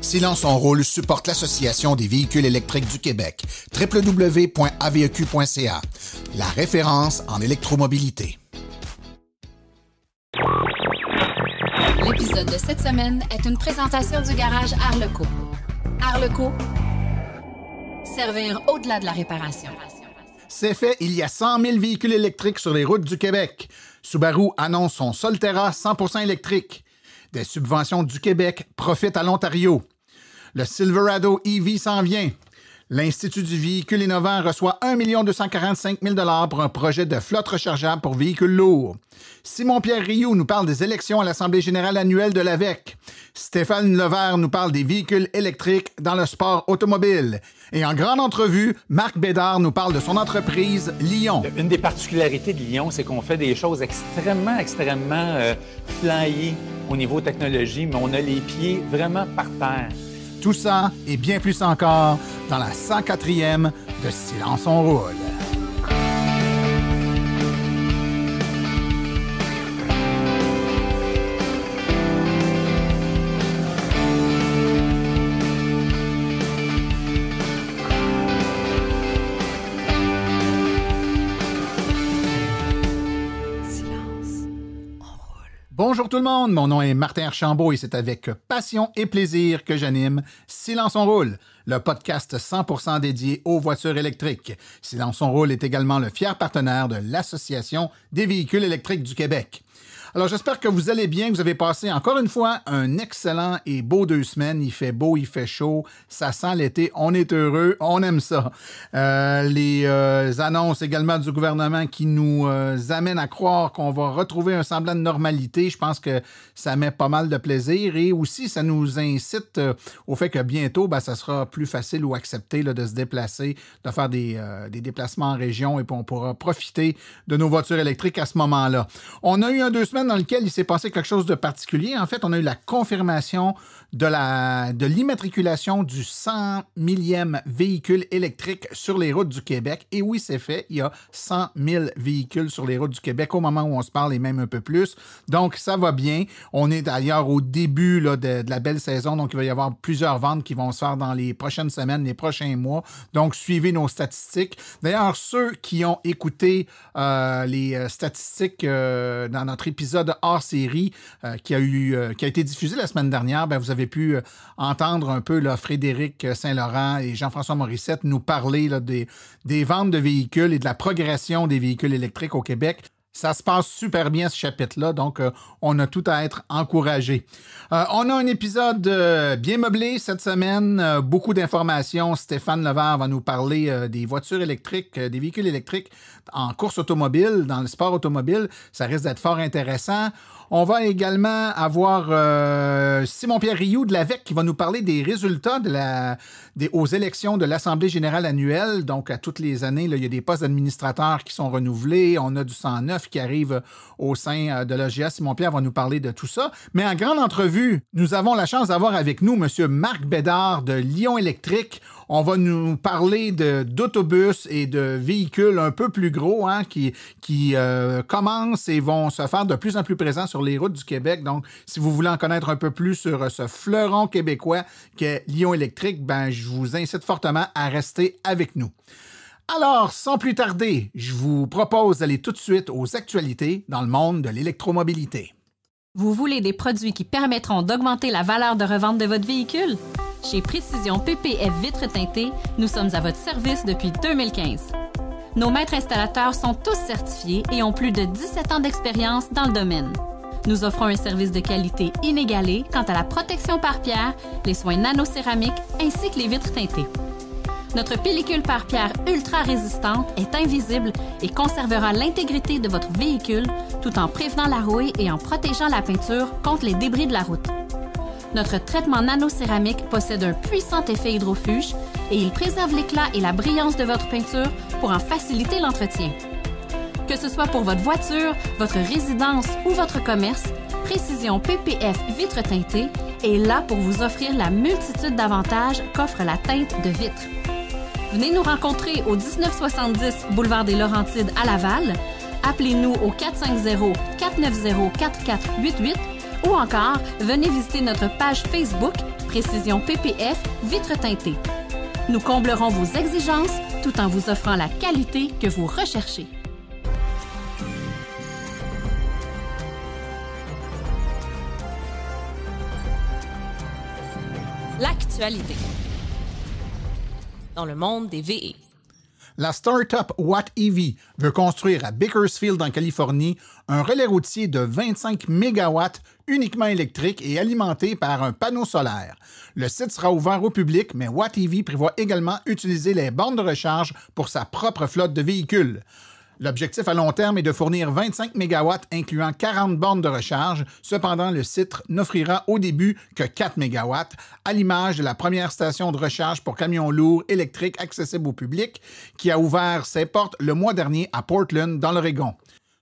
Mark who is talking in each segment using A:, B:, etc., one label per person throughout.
A: Silence on roule supporte l'Association des véhicules électriques du Québec, www.aveq.ca, la référence en électromobilité.
B: L'épisode de cette semaine est une présentation du garage Arleco. Arleco, servir au-delà de la réparation.
A: C'est fait, il y a 100 000 véhicules électriques sur les routes du Québec. Subaru annonce son Solterra 100% électrique. Des subventions du Québec profitent à l'Ontario. Le Silverado EV s'en vient. L'Institut du véhicule innovant reçoit 1 245 000 $ pour un projet de flotte rechargeable pour véhicules lourds. Simon-Pierre Rioux nous parle des élections à l'Assemblée générale annuelle de l'AVEQ. Stéphane Levert nous parle des véhicules électriques dans le sport automobile. Et en grande entrevue, Marc Bédard nous parle de son entreprise Lion.
C: Une des particularités de Lion, c'est qu'on fait des choses extrêmement flyées au niveau technologie, mais on a les pieds vraiment par terre.
A: Tout ça et bien plus encore dans la 104e de Silence on roule. Bonjour tout le monde, mon nom est Martin Archambault et c'est avec passion et plaisir que j'anime Silence on roule, le podcast 100% dédié aux voitures électriques. Silence on roule est également le fier partenaire de l'Association des véhicules électriques du Québec. Alors, j'espère que vous allez bien, que vous avez passé encore une fois un excellent et beau 2 semaines. Il fait beau, il fait chaud, ça sent l'été, on est heureux, on aime ça. Les annonces également du gouvernement qui nous amènent à croire qu'on va retrouver un semblant de normalité, je pense que ça met pas mal de plaisir et aussi ça nous incite au fait que bientôt, ça sera plus facile ou accepté là, de se déplacer, de faire des déplacements en région et puis on pourra profiter de nos voitures électriques à ce moment-là. On a eu un 2 semaines dans lequel il s'est passé quelque chose de particulier. En fait, on a eu la confirmation de l'immatriculation du 100 millième véhicule électrique sur les routes du Québec. Et oui, c'est fait. Il y a 100 000 véhicules sur les routes du Québec au moment où on se parle et même un peu plus. Donc, ça va bien. On est d'ailleurs au début là, de la belle saison. Donc, il va y avoir plusieurs ventes qui vont se faire dans les prochaines semaines, les prochains mois. Donc, suivez nos statistiques. D'ailleurs, ceux qui ont écouté les statistiques dans notre épisode hors série qui a été diffusé la semaine dernière, vous avez pu entendre un peu là, Frédéric Saint-Laurent et Jean-François Morissette nous parler là, des ventes de véhicules et de la progression des véhicules électriques au Québec. Ça se passe super bien, ce chapitre-là, donc on a tout à être encouragé. On a un épisode bien meublé cette semaine, beaucoup d'informations. Stéphane Levert va nous parler des voitures électriques, des véhicules électriques en course automobile, dans le sport automobile. Ça risque d'être fort intéressant. On va également avoir Simon-Pierre Rioux de l'AVEQ qui va nous parler des résultats aux élections de l'Assemblée générale annuelle. Donc, à toutes les années, là, il y a des postes d'administrateurs qui sont renouvelés. On a du 109 qui arrive au sein de l'AGA. Simon-Pierre va nous parler de tout ça. Mais en grande entrevue, nous avons la chance d'avoir avec nous M. Marc Bédard de Lion Électrique. On va nous parler d'autobus et de véhicules un peu plus gros qui commencent et vont se faire de plus en plus présents sur les routes du Québec. Donc, si vous voulez en connaître un peu plus sur ce fleuron québécois qu'est Lion Électrique, je vous incite fortement à rester avec nous. Alors, sans plus tarder, je vous propose d'aller tout de suite aux actualités dans le monde de l'électromobilité.
D: Vous voulez des produits qui permettront d'augmenter la valeur de revente de votre véhicule? Chez Précision PPF Vitres teintées, nous sommes à votre service depuis 2015. Nos maîtres installateurs sont tous certifiés et ont plus de 17 ans d'expérience dans le domaine. Nous offrons un service de qualité inégalé quant à la protection par pierre, les soins nanocéramiques ainsi que les vitres teintées. Notre pellicule par pierre ultra résistante est invisible et conservera l'intégrité de votre véhicule tout en prévenant la rouille et en protégeant la peinture contre les débris de la route. Notre traitement nanocéramique possède un puissant effet hydrofuge et il préserve l'éclat et la brillance de votre peinture pour en faciliter l'entretien. Que ce soit pour votre voiture, votre résidence ou votre commerce, Précision PPF Vitres teintées est là pour vous offrir la multitude d'avantages qu'offre la teinte de vitre. Venez nous rencontrer au 1970 boulevard des Laurentides à Laval. Appelez-nous au 450-490-4488 Ou encore, venez visiter notre page Facebook Précision PPF Vitres teintées. Nous comblerons vos exigences tout en vous offrant la qualité que vous recherchez.
E: L'actualité dans le monde des VE.
A: La start-up WattEV veut construire à Bakersfield, en Californie, un relais routier de 25 MW uniquement électrique et alimenté par un panneau solaire. Le site sera ouvert au public, mais WattEV prévoit également utiliser les bornes de recharge pour sa propre flotte de véhicules. L'objectif à long terme est de fournir 25 MW, incluant 40 bornes de recharge. Cependant, le site n'offrira au début que 4 MW, à l'image de la première station de recharge pour camions lourds électriques accessible au public, qui a ouvert ses portes le mois dernier à Portland, dans l'Oregon.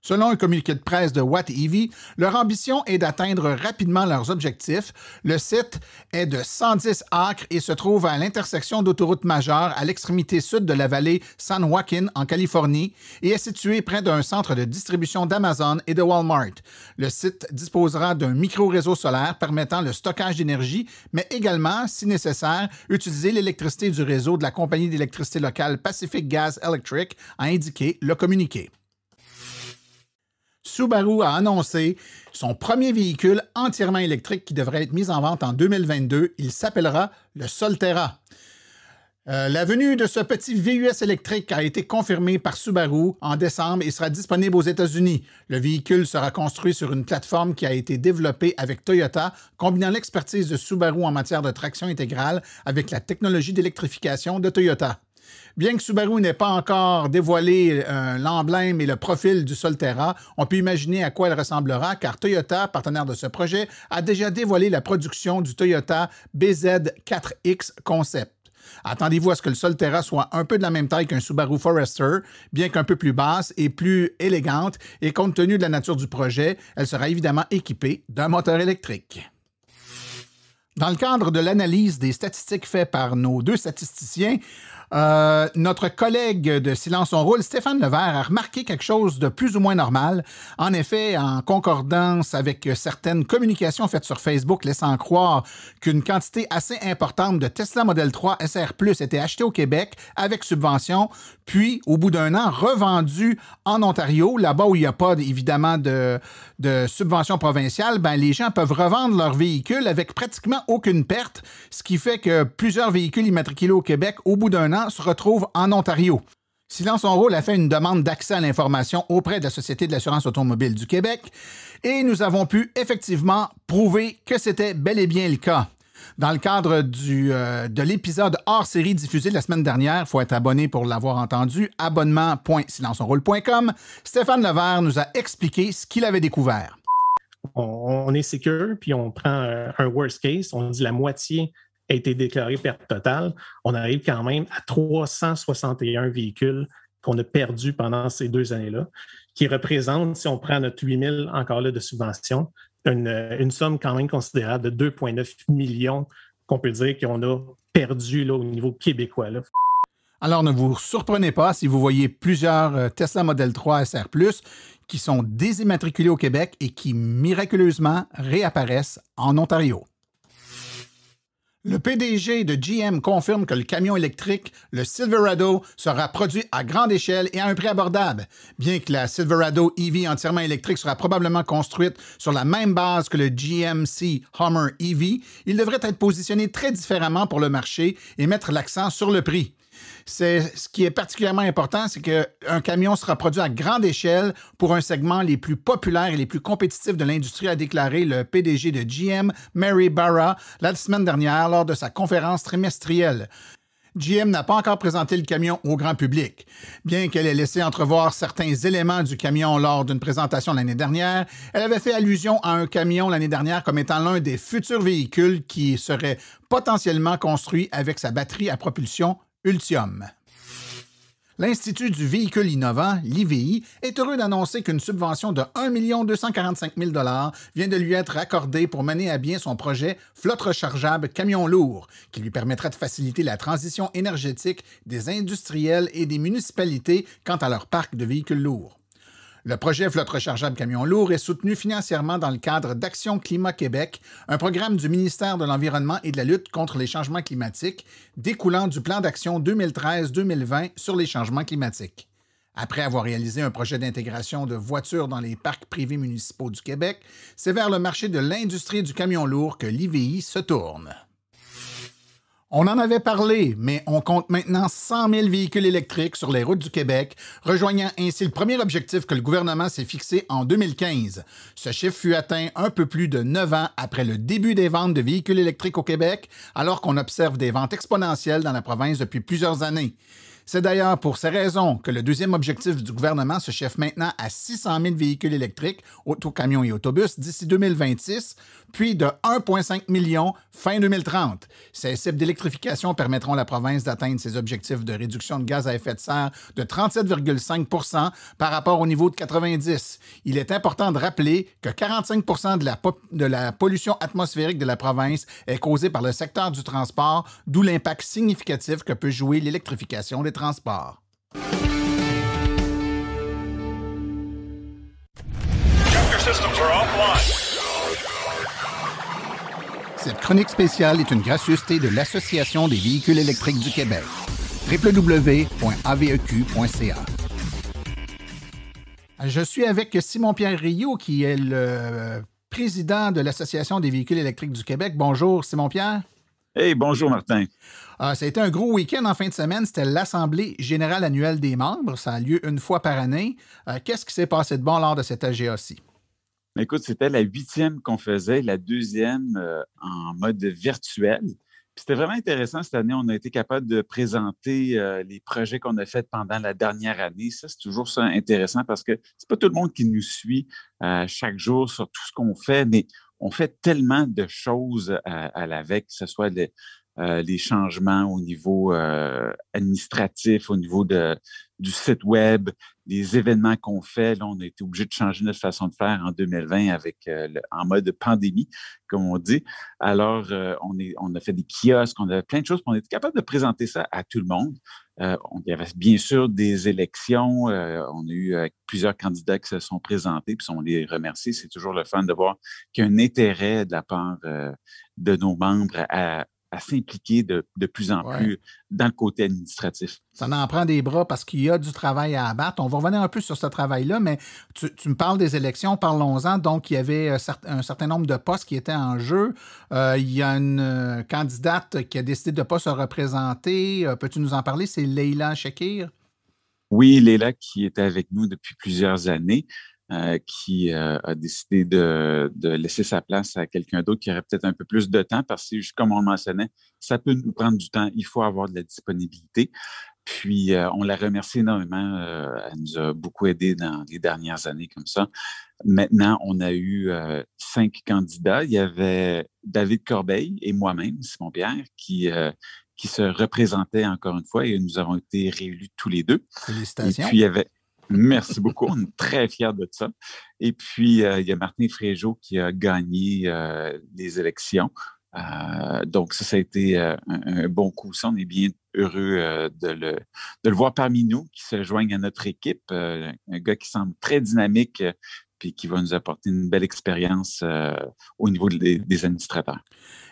A: Selon un communiqué de presse de WattEV, leur ambition est d'atteindre rapidement leurs objectifs. Le site est de 110 acres et se trouve à l'intersection d'autoroutes majeures à l'extrémité sud de la vallée San Joaquin, en Californie, et est situé près d'un centre de distribution d'Amazon et de Walmart. Le site disposera d'un micro-réseau solaire permettant le stockage d'énergie, mais également, si nécessaire, utiliser l'électricité du réseau de la compagnie d'électricité locale Pacific Gas Electric, a indiqué le communiqué. Subaru a annoncé son premier véhicule entièrement électrique qui devrait être mis en vente en 2022. Il s'appellera le Solterra. La venue de ce petit VUS électrique a été confirmée par Subaru en décembre et sera disponible aux États-Unis. Le véhicule sera construit sur une plateforme qui a été développée avec Toyota, combinant l'expertise de Subaru en matière de traction intégrale avec la technologie d'électrification de Toyota. Bien que Subaru n'ait pas encore dévoilé l'emblème et le profil du Solterra, on peut imaginer à quoi elle ressemblera car Toyota, partenaire de ce projet, a déjà dévoilé la production du Toyota BZ4X Concept. Attendez-vous à ce que le Solterra soit un peu de la même taille qu'un Subaru Forester, bien qu'un peu plus basse et plus élégante, et compte tenu de la nature du projet, elle sera évidemment équipée d'un moteur électrique. Dans le cadre de l'analyse des statistiques faites par nos deux statisticiens, notre collègue de Silence on roule, Stéphane Levert, a remarqué quelque chose de plus ou moins normal. En effet, en concordance avec certaines communications faites sur Facebook laissant croire qu'une quantité assez importante de Tesla Model 3 SR+ était achetée au Québec avec subvention, puis au bout d'un an revendue en Ontario, là-bas où il n'y a pas évidemment de subvention provinciale, les gens peuvent revendre leurs véhicules avec pratiquement aucune perte, ce qui fait que plusieurs véhicules immatriculés au Québec au bout d'un an se retrouvent en Ontario. Silence on roule a fait une demande d'accès à l'information auprès de la Société de l'assurance automobile du Québec et nous avons pu effectivement prouver que c'était bel et bien le cas. Dans le cadre de l'épisode hors-série diffusé la semaine dernière, il faut être abonné pour l'avoir entendu, abonnement.silenceonroule.com, Stéphane Levert nous a expliqué ce qu'il avait découvert.
F: On est secure, puis on prend un worst case, on dit la moitié a été déclarée perte totale. On arrive quand même à 361 véhicules qu'on a perdus pendant ces 2 années-là, qui représentent, si on prend notre 8 000 encore là de subvention, une somme quand même considérable de 2,9 millions qu'on peut dire qu'on a perdu là, au niveau québécois. Là.
A: Alors, ne vous surprenez pas si vous voyez plusieurs Tesla Model 3 SR+, qui sont désimmatriculés au Québec et qui miraculeusement réapparaissent en Ontario. Le PDG de GM confirme que le camion électrique, le Silverado, sera produit à grande échelle et à un prix abordable. Bien que la Silverado EV entièrement électrique sera probablement construite sur la même base que le GMC Hummer EV, il devrait être positionné très différemment pour le marché et mettre l'accent sur le prix. Ce qui est particulièrement important, c'est qu'un camion sera produit à grande échelle pour un segment les plus populaires et les plus compétitifs de l'industrie, a déclaré le PDG de GM, Mary Barra, la semaine dernière lors de sa conférence trimestrielle. GM n'a pas encore présenté le camion au grand public. Bien qu'elle ait laissé entrevoir certains éléments du camion lors d'une présentation l'année dernière, elle avait fait allusion à un camion l'année dernière comme étant l'un des futurs véhicules qui serait potentiellement construit avec sa batterie à propulsion Ultium. L'Institut du véhicule innovant, l'IVI, est heureux d'annoncer qu'une subvention de 1 245 000 $ vient de lui être accordée pour mener à bien son projet Flotte rechargeable camion lourd, qui lui permettra de faciliter la transition énergétique des industriels et des municipalités quant à leur parc de véhicules lourds. Le projet Flotte rechargeable camion lourd est soutenu financièrement dans le cadre d'Action Climat Québec, un programme du ministère de l'Environnement et de la lutte contre les changements climatiques découlant du plan d'action 2013-2020 sur les changements climatiques. Après avoir réalisé un projet d'intégration de voitures dans les parcs privés municipaux du Québec, c'est vers le marché de l'industrie du camion lourd que l'IVI se tourne. On en avait parlé, mais on compte maintenant 100 000 véhicules électriques sur les routes du Québec, rejoignant ainsi le premier objectif que le gouvernement s'est fixé en 2015. Ce chiffre fut atteint un peu plus de 9 ans après le début des ventes de véhicules électriques au Québec, alors qu'on observe des ventes exponentielles dans la province depuis plusieurs années. C'est d'ailleurs pour ces raisons que le deuxième objectif du gouvernement se chiffre maintenant à 600 000 véhicules électriques, autocamions et autobus, d'ici 2026, puis de 1,5 million fin 2030. Ces cibles d'électrification permettront à la province d'atteindre ses objectifs de réduction de gaz à effet de serre de 37,5 % par rapport au niveau de 90. Il est important de rappeler que 45 % de la pollution atmosphérique de la province est causée par le secteur du transport, d'où l'impact significatif que peut jouer l'électrification des transports. Cette chronique spéciale est une gracieuseté de l'Association des véhicules électriques du Québec. www.aveq.ca. Je suis avec Simon-Pierre Rioux, qui est le président de l'Association des véhicules électriques du Québec. Bonjour, Simon-Pierre.
G: Hey, bonjour Martin.
A: Ça a été un gros week-end en fin de semaine. C'était l'Assemblée générale annuelle des membres. Ça a lieu une fois par année. Qu'est-ce qui s'est passé de bon lors de cette AGA-ci?
G: Écoute, c'était la 8e qu'on faisait, la 2e en mode virtuel. Puis c'était vraiment intéressant cette année. On a été capable de présenter les projets qu'on a faits pendant la dernière année. Ça, c'est toujours ça intéressant parce que c'est pas tout le monde qui nous suit chaque jour sur tout ce qu'on fait, mais on fait tellement de choses à l'AVEQ, que ce soit les changements au niveau administratif, au niveau du site web, les événements qu'on fait. Là, on a été obligé de changer notre façon de faire en 2020 en mode pandémie, comme on dit. Alors, on a fait des kiosques, on a fait plein de choses, puis on était capable de présenter ça à tout le monde. Il y avait bien sûr des élections. On a eu plusieurs candidats qui se sont présentés, puis on les remercie. C'est toujours le fun de voir qu'il y a un intérêt de la part de nos membres à s'impliquer de plus en plus dans le côté administratif.
A: Ça en prend des bras parce qu'il y a du travail à abattre. On va revenir un peu sur ce travail-là, mais tu me parles des élections, parlons-en. Donc, il y avait un certain nombre de postes qui étaient en jeu. Il y a une candidate qui a décidé de ne pas se représenter. Peux-tu nous en parler? C'est Leila Shakir?
G: Oui, Leila qui était avec nous depuis plusieurs années. Qui a décidé de laisser sa place à quelqu'un d'autre qui aurait peut-être un peu plus de temps parce que, comme on le mentionnait, ça peut nous prendre du temps. Il faut avoir de la disponibilité. Puis, on la remercie énormément. Elle nous a beaucoup aidés dans les dernières années comme ça. Maintenant, on a eu 5 candidats. Il y avait David Corbeil et moi-même, Simon-Pierre, qui se représentaient encore une fois et nous avons été réélus tous les deux.
A: Félicitations.
G: Et puis, il y avait... Merci beaucoup. On est très fiers de ça. Et puis, il y a Martin Fréjot qui a gagné les élections. Donc, ça a été un bon coup. Ça, on est bien heureux de le voir parmi nous, qui se joigne à notre équipe. Un gars qui semble très dynamique puis qui va nous apporter une belle expérience au niveau des administrateurs.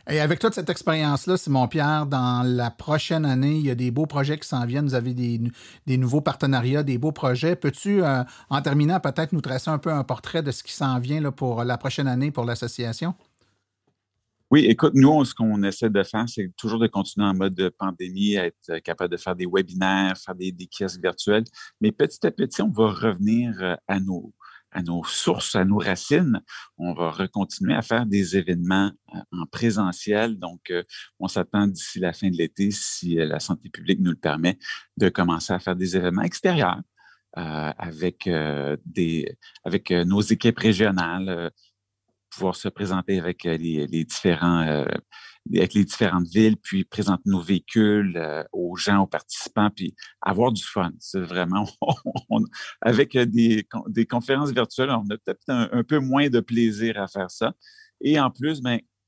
A: Et avec toute cette expérience-là, Simon-Pierre, dans la prochaine année, il y a des beaux projets qui s'en viennent. Vous avez des nouveaux partenariats, des beaux projets. Peux-tu, en terminant, peut-être nous tracer un peu un portrait de ce qui s'en vient là, pour la prochaine année pour l'association?
G: Oui, écoute, nous, ce qu'on essaie de faire, c'est toujours de continuer en mode pandémie, à être capable de faire des webinaires, faire des kiosques virtuels. Mais petit à petit, on va revenir à nos sources, à nos racines. On va recontinuer à faire des événements en présentiel. Donc, on s'attend d'ici la fin de l'été, si la santé publique nous le permet, de commencer à faire des événements extérieurs avec nos équipes régionales, pouvoir se présenter avec les différentes villes, puis présenter nos véhicules aux gens, aux participants, puis avoir du fun. C'est vraiment, avec des conférences virtuelles, on a peut-être un peu moins de plaisir à faire ça. Et en plus,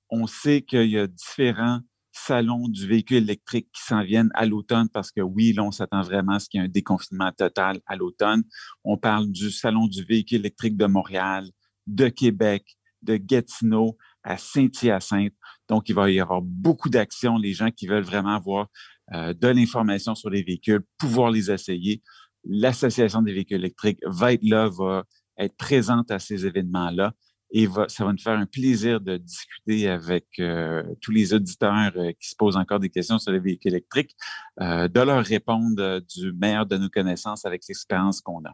G: on sait qu'il y a différents salon du véhicule électrique qui s'en viennent à l'automne parce que oui, là, on s'attend vraiment à ce qu'il y ait un déconfinement total à l'automne. On parle du salon du véhicule électrique de Montréal, de Québec, de Gatineau à Saint-Hyacinthe. Donc, il va y avoir beaucoup d'actions. Les gens qui veulent vraiment avoir de l'information sur les véhicules, pouvoir les essayer. L'Association des véhicules électriques va être là, va être présente à ces événements-là et ça va nous faire un plaisir de discuter avec tous les auditeurs qui se posent encore des questions sur les véhicules électriques, de leur répondre du meilleur de nos connaissances avec l'expérience qu'on a.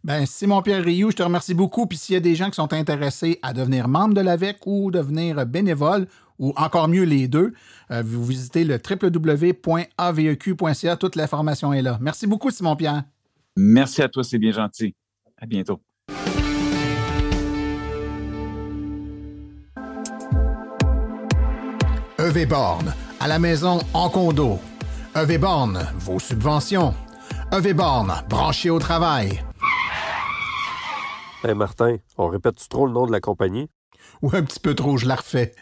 A: Ben, Simon-Pierre Rioux, je te remercie beaucoup. Puis s'il y a des gens qui sont intéressés à devenir membre de l'AVEC ou devenir bénévole, ou encore mieux les deux, vous visitez le www.aveq.ca. Toute l'information est là. Merci beaucoup, Simon-Pierre.
G: Merci à toi, c'est bien gentil. À bientôt.
A: EV Borne, à la maison, en condo. EV Borne, vos subventions. EV Borne, branché au travail.
H: Hey Martin, on répète-tu trop le nom de la compagnie?
A: Ou un petit peu trop, je la refais.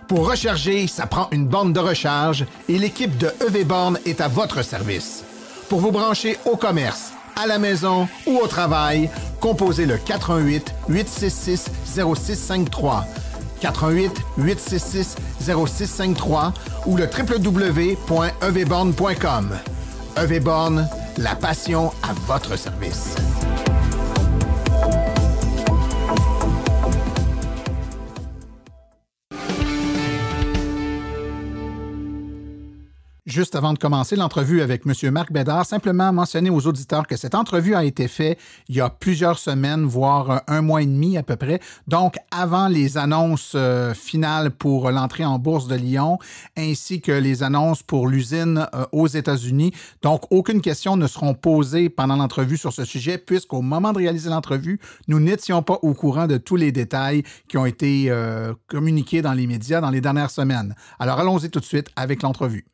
A: Pour recharger, ça prend une borne de recharge et l'équipe de EV Borne est à votre service. Pour vous brancher au commerce, à la maison ou au travail, composez le 418-866-0653. 418-866-0653 ou le www.evborne.com. EV Borne, la passion à votre service. Juste avant de commencer l'entrevue avec M. Marc Bédard, simplement mentionner aux auditeurs que cette entrevue a été faite il y a plusieurs semaines, voire un mois et demi à peu près, donc avant les annonces finales pour l'entrée en bourse de Lyon, ainsi que les annonces pour l'usine aux États-Unis. Donc, aucune question ne seront posées pendant l'entrevue sur ce sujet, puisqu'au moment de réaliser l'entrevue, nous n'étions pas au courant de tous les détails qui ont été communiqués dans les médias dans les dernières semaines. Alors, allons-y tout de suite avec l'entrevue.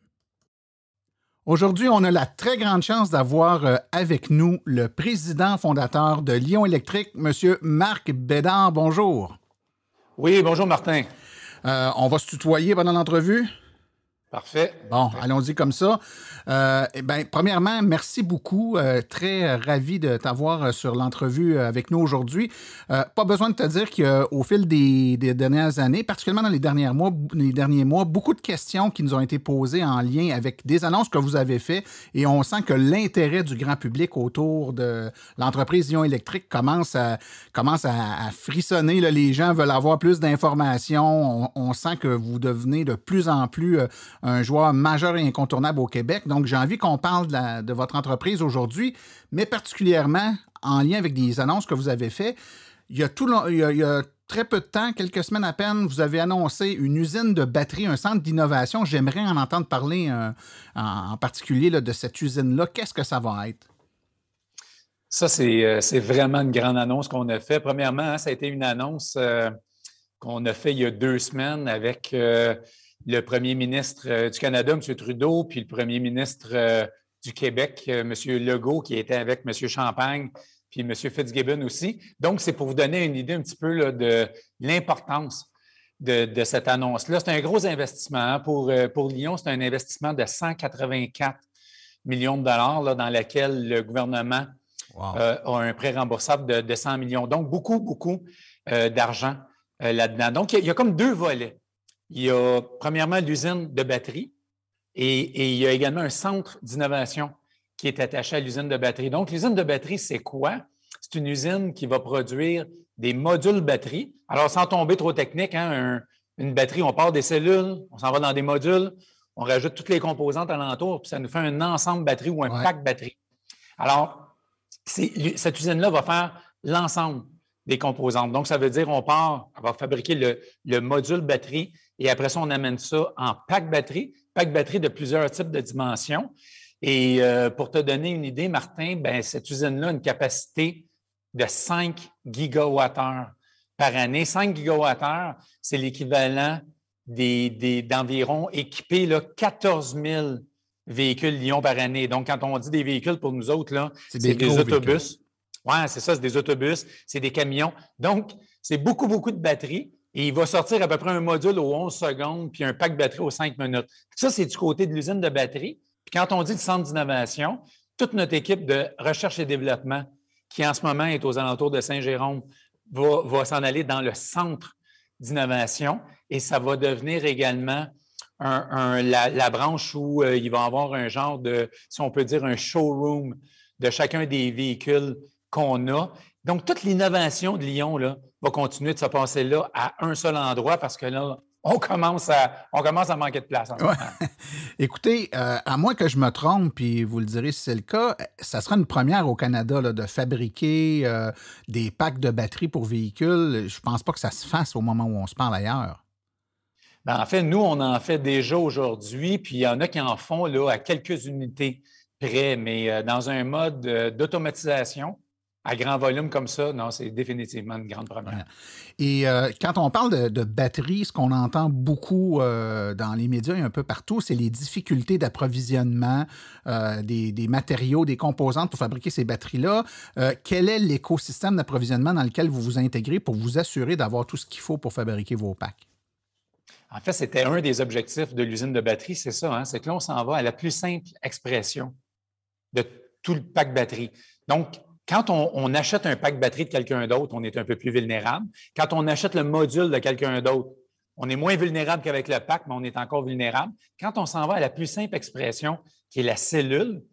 A: Aujourd'hui, on a la très grande chance d'avoir avec nous le président fondateur de Lion Électrique, M. Marc Bédard. Bonjour.
C: Oui, bonjour Martin.
A: On va se tutoyer pendant l'entrevue?
C: Parfait.
A: Bon, allons-y comme ça. Premièrement, merci beaucoup. Très ravi de t'avoir sur l'entrevue avec nous aujourd'hui. Pas besoin de te dire qu'au fil des dernières années, particulièrement dans les derniers mois, beaucoup de questions qui nous ont été posées en lien avec des annonces que vous avez faites et on sent que l'intérêt du grand public autour de l'entreprise Lion Électrique commence à frissonner. Là. Les gens veulent avoir plus d'informations. On sent que vous devenez de plus en plus un joueur majeur et incontournable au Québec. Donc, j'ai envie qu'on parle de votre entreprise aujourd'hui, mais particulièrement en lien avec des annonces que vous avez faites. Il y a très peu de temps, quelques semaines à peine, vous avez annoncé une usine de batterie, un centre d'innovation. J'aimerais en entendre parler en particulier là, de cette usine-là. Qu'est-ce que ça va être?
C: Ça, c'est vraiment une grande annonce qu'on a fait. Premièrement, ça a été une annonce qu'on a fait il y a 2 semaines avec le premier ministre du Canada, M. Trudeau, puis le premier ministre du Québec, M. Legault, qui était avec M. Champagne, puis M. Fitzgibbon aussi. Donc, c'est pour vous donner une idée un petit peu là, de l'importance de cette annonce-là. C'est un gros investissement. Hein. Pour Lyon, c'est un investissement de 184 millions de dollars là, dans lequel le gouvernement a un prêt remboursable de 100 millions. Donc, beaucoup d'argent là-dedans. Donc, il y a comme 2 volets. Il y a premièrement l'usine de batterie et il y a également un centre d'innovation qui est attaché à l'usine de batterie. Donc, l'usine de batterie, c'est quoi? C'est une usine qui va produire des modules batterie. Alors, sans tomber trop technique, hein, une batterie, on part des cellules, on s'en va dans des modules, on rajoute toutes les composantes alentour, puis ça nous fait un ensemble batterie ou un pack batterie. Alors, cette usine-là va faire l'ensemble des composantes. Donc, ça veut dire on va fabriquer le module batterie et après ça, on amène ça en pack batterie de plusieurs types de dimensions. Et pour te donner une idée, Martin, cette usine-là a une capacité de 5 gigawattheures par année. 5 gigawattheures, c'est l'équivalent d'environ équiper 14 000 véhicules Lyon par année. Donc, quand on dit des véhicules pour nous autres, là, c'est des autobus. Oui, c'est ça, c'est des autobus, c'est des camions. Donc, c'est beaucoup de batteries. et il va sortir à peu près un module aux 11 secondes puis un pack batterie aux 5 minutes. Ça, c'est du côté de l'usine de batterie. Puis quand on dit le centre d'innovation, toute notre équipe de recherche et développement, qui en ce moment est aux alentours de Saint-Jérôme, va s'en aller dans le centre d'innovation et ça va devenir également la branche où il va y avoir un genre de, si on peut dire, un showroom de chacun des véhicules qu'on a. Donc, toute l'innovation de Lyon là, va continuer de se passer là à un seul endroit parce que là, on commence à manquer de place. En ce moment.
A: Écoutez, à moins que je me trompe, puis vous le direz si c'est le cas, ça sera une première au Canada là, de fabriquer des packs de batteries pour véhicules. Je ne pense pas que ça se fasse au moment où on se parle ailleurs.
C: En fait, nous, on en fait déjà aujourd'hui, puis il y en a qui en font là, à quelques unités près, mais dans un mode d'automatisation, à grand volume comme ça, non, c'est définitivement une grande première.
A: Et quand on parle de batterie, ce qu'on entend beaucoup dans les médias et un peu partout, c'est les difficultés d'approvisionnement des matériaux, des composantes pour fabriquer ces batteries-là. Quel est l'écosystème d'approvisionnement dans lequel vous vous intégrez pour vous assurer d'avoir tout ce qu'il faut pour fabriquer vos packs?
C: En fait, c'était un des objectifs de l'usine de batterie, c'est ça, hein, c'est que là, on s'en va à la plus simple expression de tout le pack batterie. Donc, quand on achète un pack batterie de quelqu'un d'autre, on est un peu plus vulnérable. Quand on achète le module de quelqu'un d'autre, on est moins vulnérable qu'avec le pack, mais on est encore vulnérable. Quand on s'en va à la plus simple expression, qui est la cellule,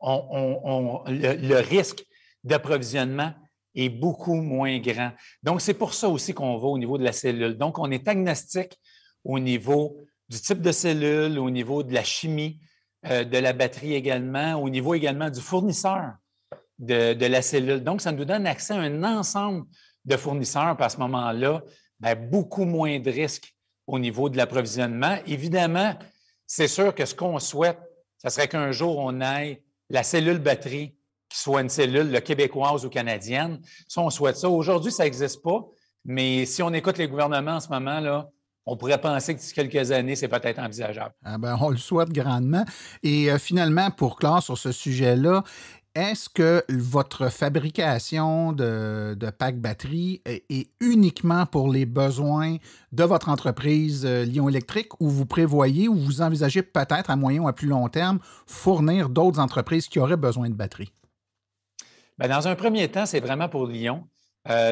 C: le risque d'approvisionnement est beaucoup moins grand. Donc, c'est pour ça aussi qu'on va au niveau de la cellule. Donc, on est agnostique au niveau du type de cellule, au niveau de la chimie de la batterie également, au niveau également du fournisseur de la cellule. Donc, ça nous donne accès à un ensemble de fournisseurs, puis à ce moment-là, beaucoup moins de risques au niveau de l'approvisionnement. Évidemment, c'est sûr que ce qu'on souhaite, ce serait qu'un jour, on ait la cellule batterie qui soit une cellule québécoise ou canadienne. Ça, on souhaite ça. Aujourd'hui, ça n'existe pas, mais si on écoute les gouvernements en ce moment, là, on pourrait penser que d'ici quelques années, c'est peut-être envisageable.
A: On le souhaite grandement. Et finalement, pour clore sur ce sujet-là, est-ce que votre fabrication de packs batterie est uniquement pour les besoins de votre entreprise Lion Électrique ou vous prévoyez ou vous envisagez peut-être à moyen ou à plus long terme fournir d'autres entreprises qui auraient besoin de batteries?
C: Dans un premier temps, c'est vraiment pour Lion.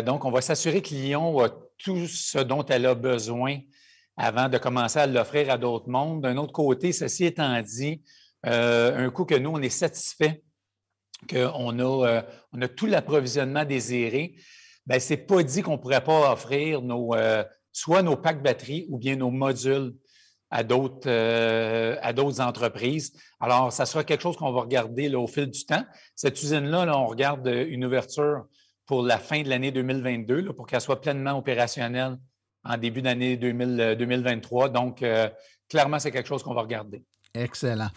C: Donc, on va s'assurer que Lion a tout ce dont elle a besoin avant de commencer à l'offrir à d'autres mondes. D'un autre côté, ceci étant dit, un coup que nous, on est satisfait qu'on a tout l'approvisionnement désiré, ce n'est pas dit qu'on ne pourrait pas offrir soit nos packs batteries ou bien nos modules à d'autres entreprises. Alors, ça sera quelque chose qu'on va regarder là, au fil du temps. Cette usine-là, on regarde une ouverture pour la fin de l'année 2022, là, pour qu'elle soit pleinement opérationnelle en début d'année 2023. Donc, clairement, c'est quelque chose qu'on va regarder.
A: Excellent.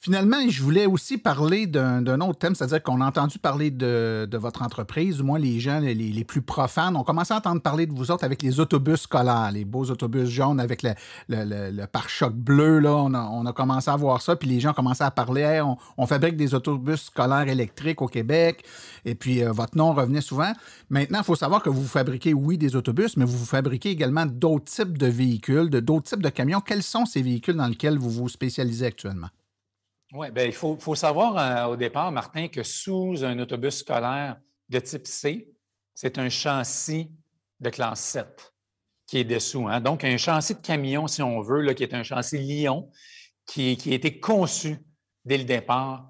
A: Finalement, je voulais aussi parler d'un autre thème, c'est-à-dire qu'on a entendu parler de votre entreprise, du moins les gens les plus profanes. On commençait à entendre parler de vous autres avec les autobus scolaires, les beaux autobus jaunes avec le pare-choc bleu. Là, on a commencé à voir ça, puis les gens commençaient à parler hey, on fabrique des autobus scolaires électriques au Québec, et puis votre nom revenait souvent. Maintenant, il faut savoir que vous fabriquez, oui, des autobus, mais vous fabriquez également d'autres types de véhicules, d'autres types de camions. Quels sont ces véhicules dans lesquels vous vous spécialisez actuellement?
C: Oui, il faut savoir au départ, Martin, que sous un autobus scolaire de type C, c'est un châssis de classe 7 qui est dessous. Hein? Donc, un châssis de camion, si on veut, là, qui est un châssis Lion, qui a été conçu dès le départ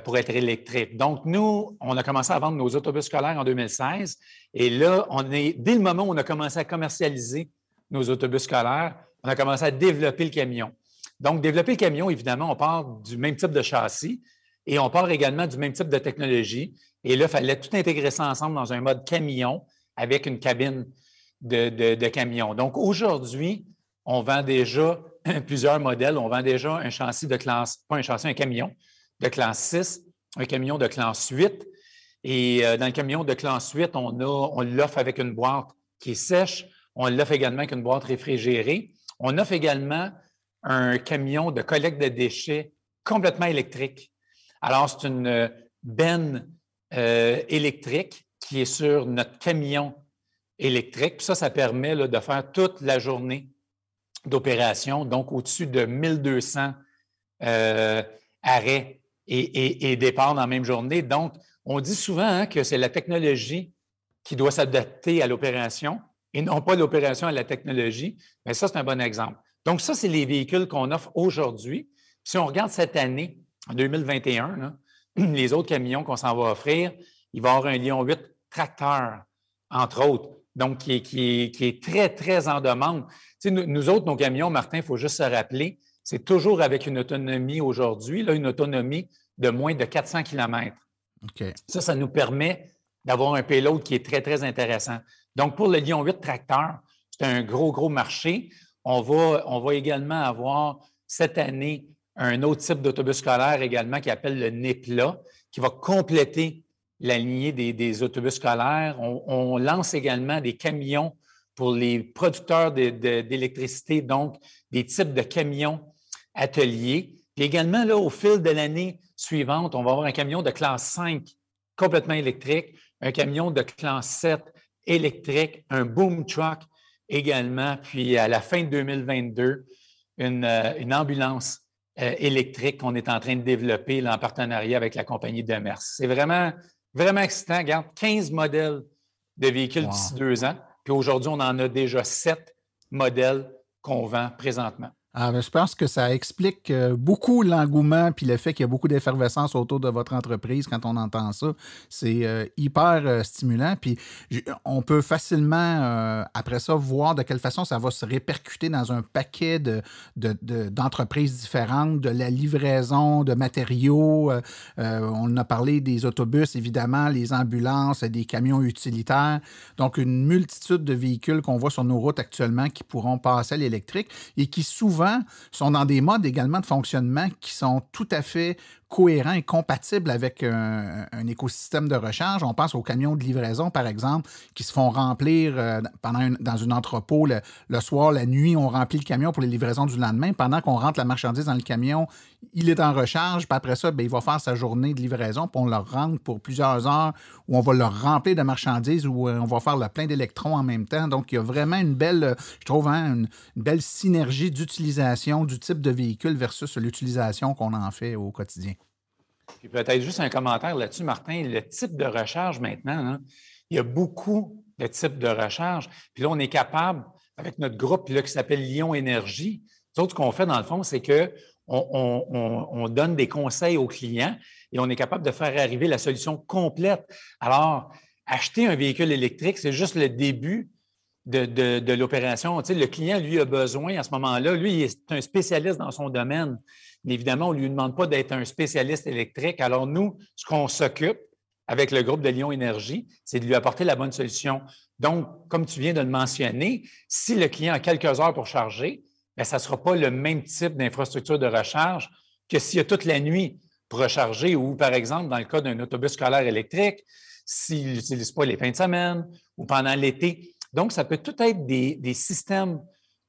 C: pour être électrique. Donc, nous, on a commencé à vendre nos autobus scolaires en 2016 et là, dès le moment où on a commencé à commercialiser nos autobus scolaires, on a commencé à développer le camion. Donc, développer le camion, évidemment, on part du même type de châssis et on part également du même type de technologie. Et là, il fallait tout intégrer ça ensemble dans un mode camion avec une cabine de camion. Donc, aujourd'hui, on vend déjà plusieurs modèles. On vend déjà un châssis de classe, pas un châssis, un camion de classe 6, un camion de classe 8. Et dans le camion de classe 8, on l'offre avec une boîte qui est sèche. On l'offre également avec une boîte réfrigérée. On offre également un camion de collecte de déchets complètement électrique. Alors, c'est une benne électrique qui est sur notre camion électrique. Puis ça permet là, de faire toute la journée d'opération, donc au-dessus de 1200 arrêts et départs dans la même journée. Donc, on dit souvent que c'est la technologie qui doit s'adapter à l'opération et non pas l'opération à la technologie. Mais ça, c'est un bon exemple. Donc, ça, c'est les véhicules qu'on offre aujourd'hui. Si on regarde cette année, en 2021, là, les autres camions qu'on s'en va offrir, il va y avoir un Lion 8 tracteur, entre autres, donc qui est très, très en demande. Tu sais, nous autres, nos camions, Martin, il faut juste se rappeler, c'est toujours avec une autonomie aujourd'hui, là, une autonomie de moins de 400 km.
A: Okay.
C: Ça nous permet d'avoir un payload qui est très, très intéressant. Donc, pour le Lion 8 tracteur, c'est un gros marché. On va également avoir cette année un autre type d'autobus scolaire également qui appelle le NIPLA, qui va compléter la lignée des autobus scolaires. On lance également des camions pour les producteurs d'électricité, donc des types de camions ateliers. Puis également, là, au fil de l'année suivante, on va avoir un camion de classe 5 complètement électrique, un camion de classe 7 électrique, un boom truck également, puis à la fin de 2022, une ambulance électrique qu'on est en train de développer là, en partenariat avec la compagnie Demers. C'est vraiment, vraiment excitant. Regarde, 15 modèles de véhicules d'ici 2 ans, puis aujourd'hui, on en a déjà 7 modèles qu'on vend présentement.
A: Ah, ben, je pense que ça explique beaucoup l'engouement puis le fait qu'il y a beaucoup d'effervescence autour de votre entreprise quand on entend ça. C'est hyper stimulant. Puis on peut facilement, après ça, voir de quelle façon ça va se répercuter dans un paquet d'entreprises différentes, de la livraison de matériaux. On a parlé des autobus, évidemment, les ambulances, des camions utilitaires. Donc, une multitude de véhicules qu'on voit sur nos routes actuellement qui pourront passer à l'électrique et qui souvent sont dans des modes également de fonctionnement qui sont tout à fait cohérents et compatibles avec un écosystème de recharge. On pense aux camions de livraison, par exemple, qui se font remplir dans un entrepôt le soir, la nuit, on remplit le camion pour les livraisons du lendemain. Pendant qu'on rentre la marchandise dans le camion, il est en recharge, puis après ça, bien, il va faire sa journée de livraison, puis on le rentre pour plusieurs heures, où on va le remplir de marchandises, où on va faire le plein d'électrons en même temps. Donc, il y a vraiment une belle, je trouve, une belle synergie d'utilisation du type de véhicule versus l'utilisation qu'on en fait au quotidien.
C: Puis peut-être juste un commentaire là-dessus, Martin. Le type de recharge maintenant, hein, il y a beaucoup de types de recharge. Puis là, on est capable, avec notre groupe là, qui s'appelle Lion Énergie, nous autres, ce qu'on fait dans le fond, c'est qu'on donne des conseils aux clients et on est capable de faire arriver la solution complète. Alors, acheter un véhicule électrique, c'est juste le début de l'opération. Tu sais, le client, lui, a besoin à ce moment-là, lui, il est un spécialiste dans son domaine. Mais évidemment, on ne lui demande pas d'être un spécialiste électrique. Alors, nous, ce qu'on s'occupe avec le groupe de Lion Énergie, c'est de lui apporter la bonne solution. Donc, comme tu viens de le mentionner, si le client a quelques heures pour charger, bien, ça ne sera pas le même type d'infrastructure de recharge que s'il y a toute la nuit pour recharger ou, par exemple, dans le cas d'un autobus scolaire électrique, s'il n'utilise pas les fins de semaine ou pendant l'été. Donc, ça peut tout être des systèmes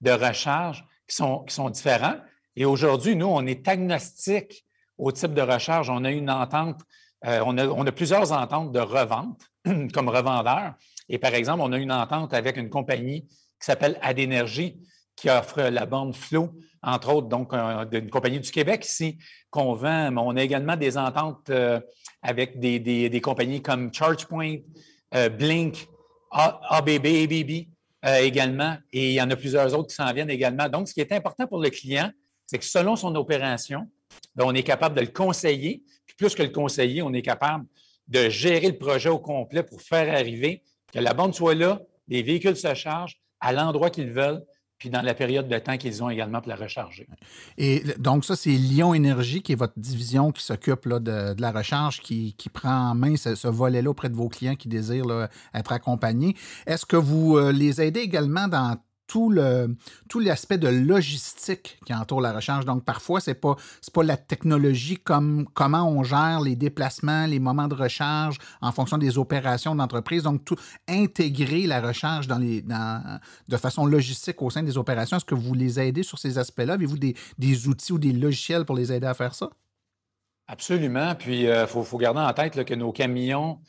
C: de recharge qui sont différents. Et aujourd'hui, nous, on est agnostique au type de recharge. On a une entente, on a plusieurs ententes de revente comme revendeur. Et par exemple, on a une entente avec une compagnie qui s'appelle Adénergie qui offre la borne Flow, entre autres, donc d'une compagnie du Québec ici qu'on vend. Mais on a également des ententes avec des compagnies comme ChargePoint, Blink, ABB également. Et il y en a plusieurs autres qui s'en viennent également. Donc, ce qui est important pour le client, c'est que selon son opération, bien, on est capable de le conseiller. Puis plus que le conseiller, on est capable de gérer le projet au complet pour faire arriver que la borne soit là, les véhicules se chargent à l'endroit qu'ils veulent, puis dans la période de temps qu'ils ont également pour la recharger.
A: Et donc, ça, c'est Lion Énergie qui est votre division qui s'occupe là, de la recharge, qui prend en main ce volet-là auprès de vos clients qui désirent là, être accompagnés. Est-ce que vous les aidez également dans tout l'aspect de logistique qui entoure la recharge? Donc, parfois, c'est pas la technologie comme comment on gère les déplacements, les moments de recharge en fonction des opérations d'entreprise. Donc, intégrer la recharge de façon logistique au sein des opérations. Est-ce que vous les aidez sur ces aspects-là? Avez-vous des outils ou des logiciels pour les aider à faire ça?
C: Absolument. Puis, il faut garder en tête là, que nos camions,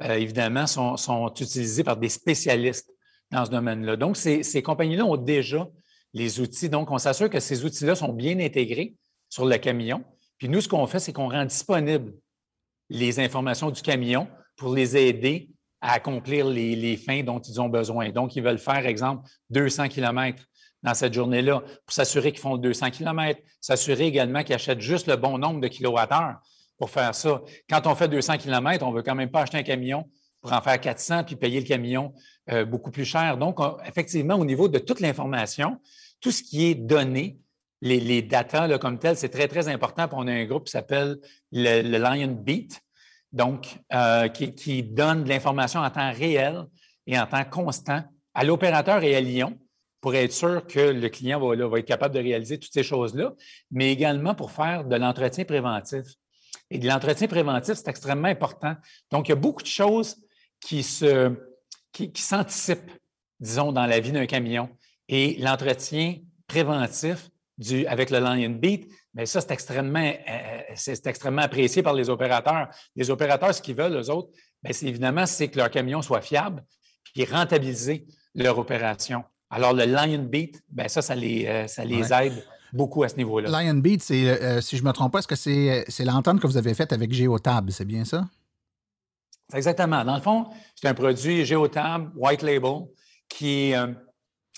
C: évidemment, sont utilisés par des spécialistes. dans ce domaine-là. Donc, ces compagnies-là ont déjà les outils. Donc, on s'assure que ces outils-là sont bien intégrés sur le camion. Puis nous, ce qu'on fait, c'est qu'on rend disponible les informations du camion pour les aider à accomplir les fins dont ils ont besoin. Donc, ils veulent faire, exemple, 200 km dans cette journée-là pour s'assurer qu'ils font 200 km, s'assurer également qu'ils achètent juste le bon nombre de kilowattheures pour faire ça. Quand on fait 200 km, on ne veut quand même pas acheter un camion pour en faire 400 puis payer le camion beaucoup plus cher. Donc, effectivement, au niveau de toute l'information, tout ce qui est donné, les data là, comme tel, c'est très, très important. Puis on a un groupe qui s'appelle le Lionbeat, donc qui donne de l'information en temps réel et en temps constant à l'opérateur et à Lion pour être sûr que le client va être capable de réaliser toutes ces choses-là, mais également pour faire de l'entretien préventif. Et de l'entretien préventif, c'est extrêmement important. Donc, il y a beaucoup de choses qui s'anticipent, disons, dans la vie d'un camion. Et l'entretien préventif avec le Lionbeat, bien ça, c'est extrêmement apprécié par les opérateurs. Les opérateurs, ce qu'ils veulent, eux autres, bien, c'est que leur camion soit fiable et rentabiliser leur opération. Alors, le Lionbeat, bien ça les aide beaucoup à ce niveau-là.
A: Lionbeat, c'est, si je ne me trompe pas, est-ce que c'est l'entente que vous avez faite avec Geotab, c'est bien ça?
C: Exactement. Dans le fond, c'est un produit Geotab, white label, qui est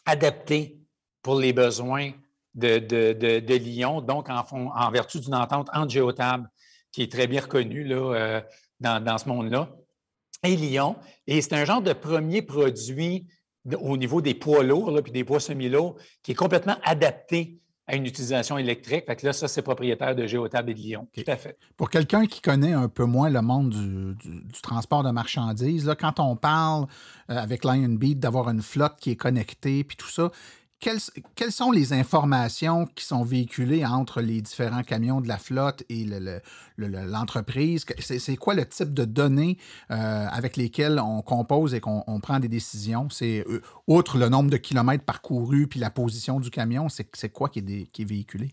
C: adapté pour les besoins de Lion, donc en vertu d'une entente entre Geotab, qui est très bien reconnue là, dans ce monde-là, et Lion. Et c'est un genre de premier produit au niveau des poids lourds là, puis des poids semi-lourds qui est complètement adapté à une utilisation électrique. Fait que là, ça, c'est propriétaire de Geotab et de Lion. Okay. Tout à fait.
A: Pour quelqu'un qui connaît un peu moins le monde du transport de marchandises, là, quand on parle avec Lionbeat d'avoir une flotte qui est connectée puis tout ça, quelles sont les informations qui sont véhiculées entre les différents camions de la flotte et l'entreprise? C'est quoi le type de données avec lesquelles on compose et qu'on prend des décisions? C'est, outre le nombre de kilomètres parcourus puis la position du camion, c'est quoi qui est véhiculé?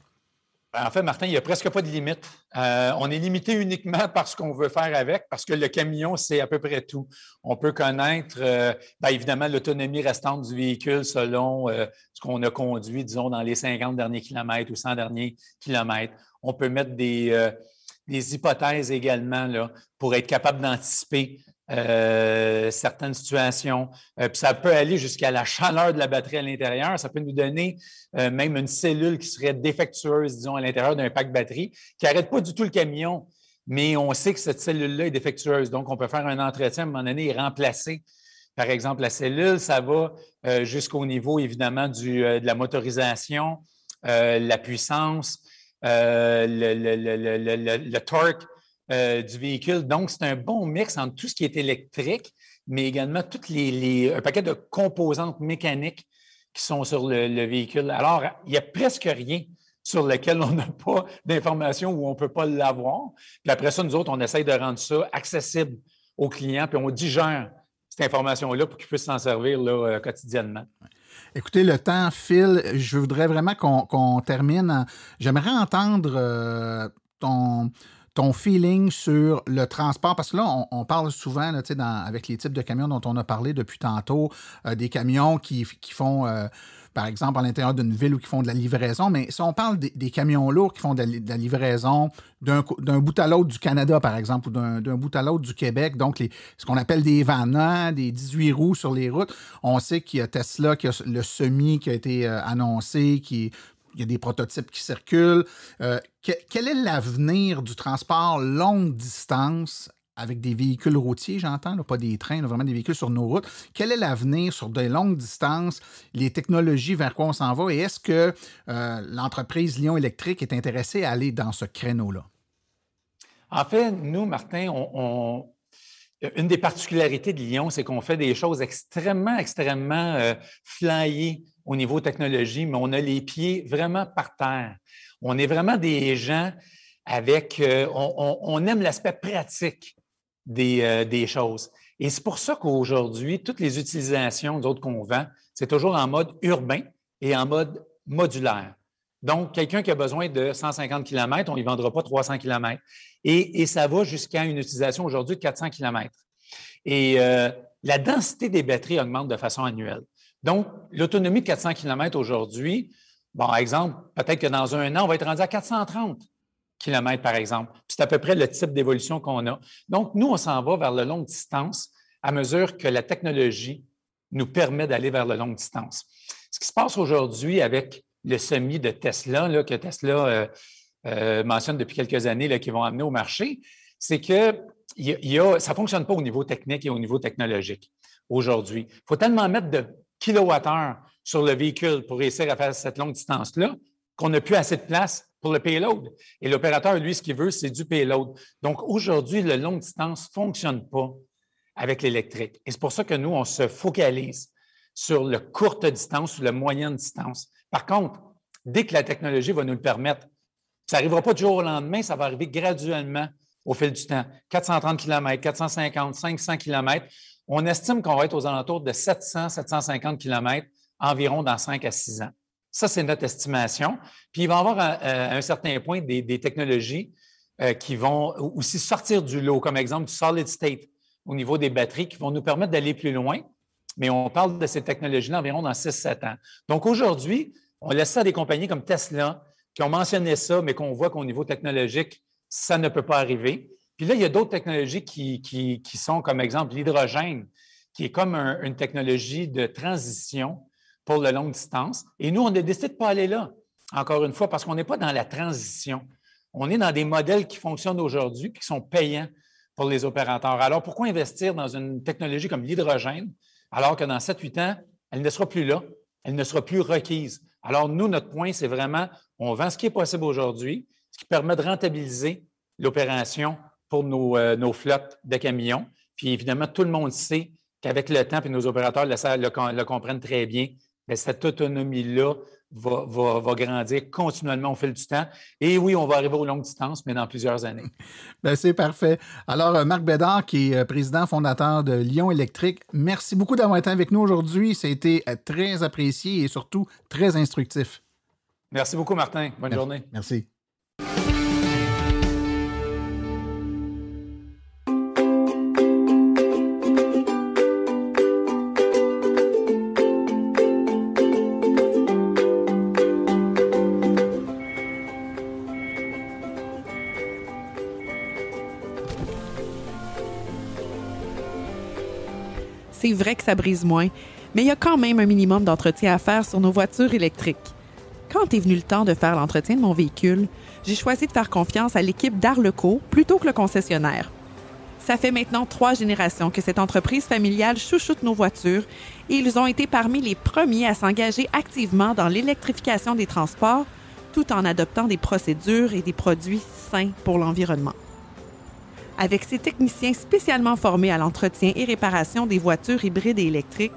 C: En fait, Martin, il n'y a presque pas de limite. On est limité uniquement par ce qu'on veut faire avec, parce que le camion, c'est à peu près tout. On peut connaître, évidemment, l'autonomie restante du véhicule selon ce qu'on a conduit, disons, dans les 50 derniers kilomètres ou 100 derniers kilomètres. On peut mettre des hypothèses également là, pour être capable d'anticiper certaines situations. Puis ça peut aller jusqu'à la chaleur de la batterie à l'intérieur. Ça peut nous donner même une cellule qui serait défectueuse, disons, à l'intérieur d'un pack batterie, qui n'arrête pas du tout le camion, mais on sait que cette cellule-là est défectueuse. Donc, on peut faire un entretien à un moment donné et remplacer, par exemple, la cellule. Ça va jusqu'au niveau, évidemment, de la motorisation, la puissance, le torque, du véhicule. Donc, c'est un bon mix entre tout ce qui est électrique, mais également un paquet de composantes mécaniques qui sont sur le véhicule. Alors, il n'y a presque rien sur lequel on n'a pas d'informations ou on ne peut pas l'avoir. Puis après ça, nous autres, on essaye de rendre ça accessible aux clients, puis on digère cette information-là pour qu'ils puissent s'en servir là, quotidiennement.
A: Écoutez, le temps file. Je voudrais vraiment qu'on termine. J'aimerais entendre ton feeling sur le transport, parce que là, on parle souvent là, avec les types de camions dont on a parlé depuis tantôt, des camions qui font, par exemple, à l'intérieur d'une ville ou qui font de la livraison, mais si on parle des camions lourds qui font de la livraison d'un bout à l'autre du Canada, par exemple, ou d'un bout à l'autre du Québec, donc ce qu'on appelle des vannes, hein, des 18 roues sur les routes, on sait qu'il y a Tesla, qu'il y a le Semi qui a été annoncé, il y a des prototypes qui circulent. Quel est l'avenir du transport longue distance avec des véhicules routiers, j'entends, là, pas des trains, là, vraiment des véhicules sur nos routes? Quel est l'avenir sur de longues distances, les technologies vers quoi on s'en va? Et est-ce que l'entreprise Lion Électrique est intéressée à aller dans ce créneau-là?
C: En fait, nous, Martin, une des particularités de Lion, c'est qu'on fait des choses extrêmement flyées au niveau technologie, mais on a les pieds vraiment par terre. On est vraiment des gens on aime l'aspect pratique des choses. Et c'est pour ça qu'aujourd'hui, toutes les utilisations d'autres qu'on vend, c'est toujours en mode urbain et en mode modulaire. Donc, quelqu'un qui a besoin de 150 km, on ne lui vendra pas 300 km. Et ça va jusqu'à une utilisation aujourd'hui de 400 km. Et la densité des batteries augmente de façon annuelle. Donc, l'autonomie de 400 km aujourd'hui, bon, exemple, peut-être que dans un an, on va être rendu à 430 km, par exemple. Puis c'est à peu près le type d'évolution qu'on a. Donc, nous, on s'en va vers le longue distance à mesure que la technologie nous permet d'aller vers le longue distance. Ce qui se passe aujourd'hui avec le semi de Tesla, là, que Tesla mentionne depuis quelques années, là, qu'ils vont amener au marché, c'est que ça ne fonctionne pas au niveau technique et au niveau technologique aujourd'hui. Il faut tellement mettre de kilowattheures sur le véhicule pour réussir à faire cette longue distance-là qu'on n'a plus assez de place pour le payload. Et l'opérateur, lui, ce qu'il veut, c'est du payload. Donc, aujourd'hui, la longue distance ne fonctionne pas avec l'électrique. Et c'est pour ça que nous, on se focalise sur la courte distance ou la moyenne distance. Par contre, dès que la technologie va nous le permettre, ça n'arrivera pas du jour au lendemain, ça va arriver graduellement au fil du temps. 430 km, 450, 500 km. On estime qu'on va être aux alentours de 700, 750 km environ dans 5 à 6 ans. Ça, c'est notre estimation. Puis, il va y avoir à un certain point des technologies qui vont aussi sortir du lot, comme exemple du solid state au niveau des batteries, qui vont nous permettre d'aller plus loin. Mais on parle de ces technologies-là environ dans 6-7 ans. Donc, aujourd'hui, on laisse ça à des compagnies comme Tesla qui ont mentionné ça, mais qu'on voit qu'au niveau technologique, ça ne peut pas arriver. Puis là, il y a d'autres technologies qui sont, comme exemple, l'hydrogène, qui est comme une technologie de transition pour la longue distance. Et nous, on a décidé de ne pas aller là, encore une fois, parce qu'on n'est pas dans la transition. On est dans des modèles qui fonctionnent aujourd'hui et qui sont payants pour les opérateurs. Alors, pourquoi investir dans une technologie comme l'hydrogène, alors que dans 7-8 ans, elle ne sera plus là, elle ne sera plus requise? Alors, nous, notre point, c'est vraiment, on vend ce qui est possible aujourd'hui, ce qui permet de rentabiliser l'opération pour nos flottes de camions. Puis, évidemment, tout le monde sait qu'avec le temps, puis nos opérateurs le comprennent très bien, mais cette autonomie-là va grandir continuellement au fil du temps. Et oui, on va arriver aux longues distances, mais dans plusieurs années.
A: Bien, c'est parfait. Alors, Marc Bédard, qui est président fondateur de Lion Électrique, merci beaucoup d'avoir été avec nous aujourd'hui. Ça a été très apprécié et surtout très instructif.
C: Merci beaucoup, Martin. Bonne journée.
A: Merci.
I: C'est vrai que ça brise moins, mais il y a quand même un minimum d'entretien à faire sur nos voitures électriques. Quand est venu le temps de faire l'entretien de mon véhicule, j'ai choisi de faire confiance à l'équipe d'Arleco plutôt que le concessionnaire. Ça fait maintenant 3 générations que cette entreprise familiale chouchoute nos voitures et ils ont été parmi les premiers à s'engager activement dans l'électrification des transports tout en adoptant des procédures et des produits sains pour l'environnement. Avec ses techniciens spécialement formés à l'entretien et réparation des voitures hybrides et électriques,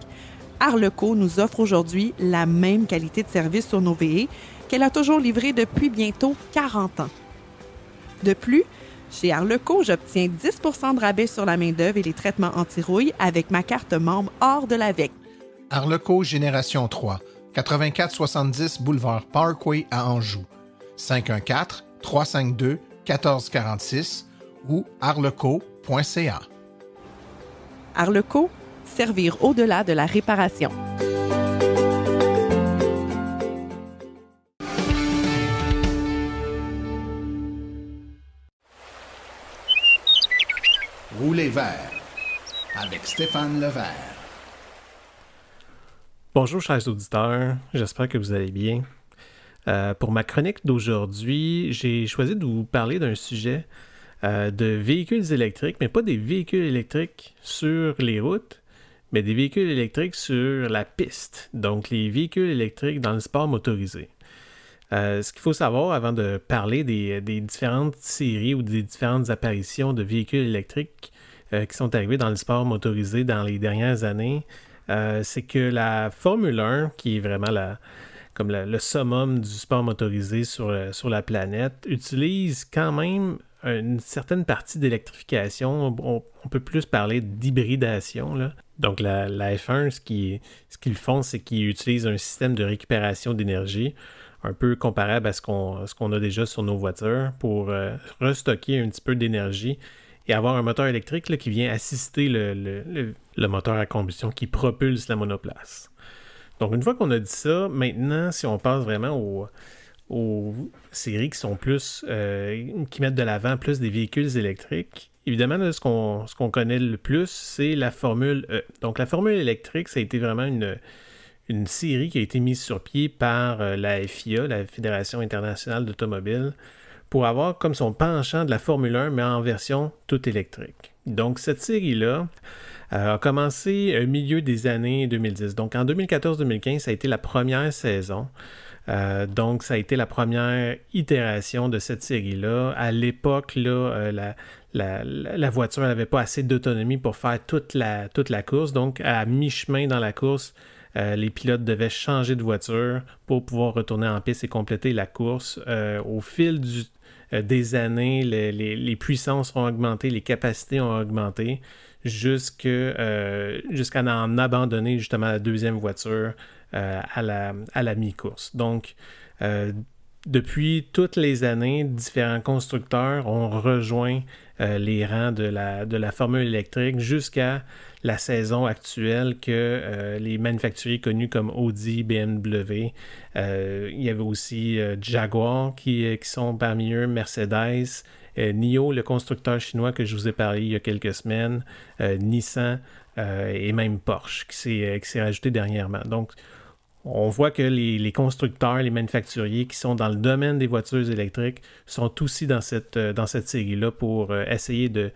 I: Arleco nous offre aujourd'hui la même qualité de service sur nos VE qu'elle a toujours livré depuis bientôt 40 ans. De plus, chez Arleco, j'obtiens 10 % de rabais sur la main-d'œuvre et les traitements anti-rouille avec ma carte membre hors de l'AVEC.
J: Arleco Génération 3, 8470 boulevard Parkway à Anjou. 514-352-1446 ou arleco.ca.
I: Arleco, servir au-delà de la réparation.
A: Roulez vert avec Stéphane Levert.
F: Bonjour chers auditeurs, j'espère que vous allez bien. Pour ma chronique d'aujourd'hui, j'ai choisi de vous parler d'un sujet de véhicules électriques, mais pas des véhicules électriques sur les routes, mais des véhicules électriques sur la piste, donc les véhicules électriques dans le sport motorisé. Ce qu'il faut savoir avant de parler des différentes séries ou des différentes apparitions de véhicules électriques qui sont arrivés dans le sport motorisé dans les dernières années, c'est que la Formule 1, qui est vraiment le summum du sport motorisé sur la planète, utilise quand même une certaine partie d'électrification. On peut plus parler d'hybridation, là. Donc la F1, ce qu'ils font, c'est qu'ils utilisent un système de récupération d'énergie un peu comparable à ce qu'on a déjà sur nos voitures pour restocker un petit peu d'énergie et avoir un moteur électrique là, qui vient assister le moteur à combustion qui propulse la monoplace. Donc, une fois qu'on a dit ça, maintenant, si on passe vraiment aux séries qui sont plus, qui mettent de l'avant plus des véhicules électriques, évidemment, là, ce qu'on connaît le plus, c'est la Formule E. Donc, la Formule électrique, ça a été vraiment une série qui a été mise sur pied par la FIA, la Fédération internationale d'automobile, pour avoir comme son penchant de la Formule 1, mais en version toute électrique. Donc, cette série-là a commencé au milieu des années 2010. Donc, en 2014-2015, ça a été la première saison. Donc, ça a été la première itération de cette série-là. À l'époque, là, la voiture n'avait pas assez d'autonomie pour faire toute la course. Donc, à mi-chemin dans la course, les pilotes devaient changer de voiture pour pouvoir retourner en piste et compléter la course. Au fil des années, les puissances ont augmenté, les capacités ont augmenté jusqu'à en abandonner justement la deuxième voiture à la mi-course. Donc, depuis toutes les années, différents constructeurs ont rejoint les rangs de la Formule électrique jusqu'à la saison actuelle que les manufacturiers connus comme Audi, BMW, il y avait aussi Jaguar qui sont parmi eux, Mercedes, NIO, le constructeur chinois que je vous ai parlé il y a quelques semaines, Nissan et même Porsche qui s'est rajouté dernièrement. Donc, on voit que les constructeurs, les manufacturiers qui sont dans le domaine des voitures électriques sont aussi dans cette série-là pour essayer de